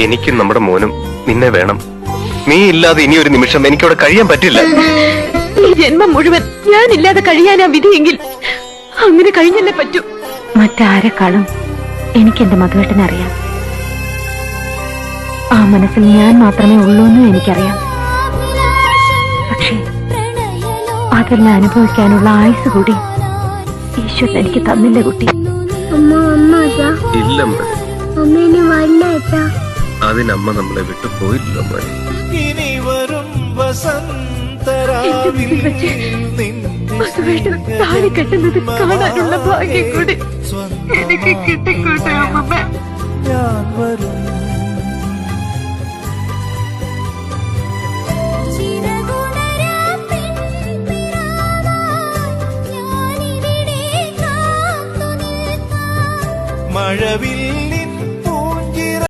എനിക്കും നമ്മുടെ മോനും നിന്നെ വേണം. നീ ഇല്ലാതെ ഇനി ഒരു നിമിഷം എനിക്കവിടെ കഴിയാൻ പറ്റില്ല. ഈ ജന്മം മുഴുവൻ ഞാനില്ലാതെ കഴിയാനാ വിധിയെങ്കിൽ അങ്ങനെ കഴിഞ്ഞല്ലേ പറ്റൂ. മറ്റാരെക്കാളും എനിക്ക് എന്റെ മധുവേട്ടനെ അറിയാം. ആ മനസ്സിൽ ഞാൻ മാത്രമേ ഉള്ളൂ എന്നും എനിക്കറിയാം. പക്ഷേ അതെല്ലാം അനുഭവിക്കാനുള്ള ആയുസ് കൂടി ഈശ്വരൻ എനിക്ക് തന്നില്ല കുട്ടി. ഇല്ല അതിനമ്മ നമ്മളെ വിട്ടു പോയില്ലല്ലോ മോനെ. താലി കെട്ടുന്നത് കാണാനുള്ള ഭാഗ്യം കൂടി എനിക്ക് കിട്ടിക്കോട്ടെ അമ്മ.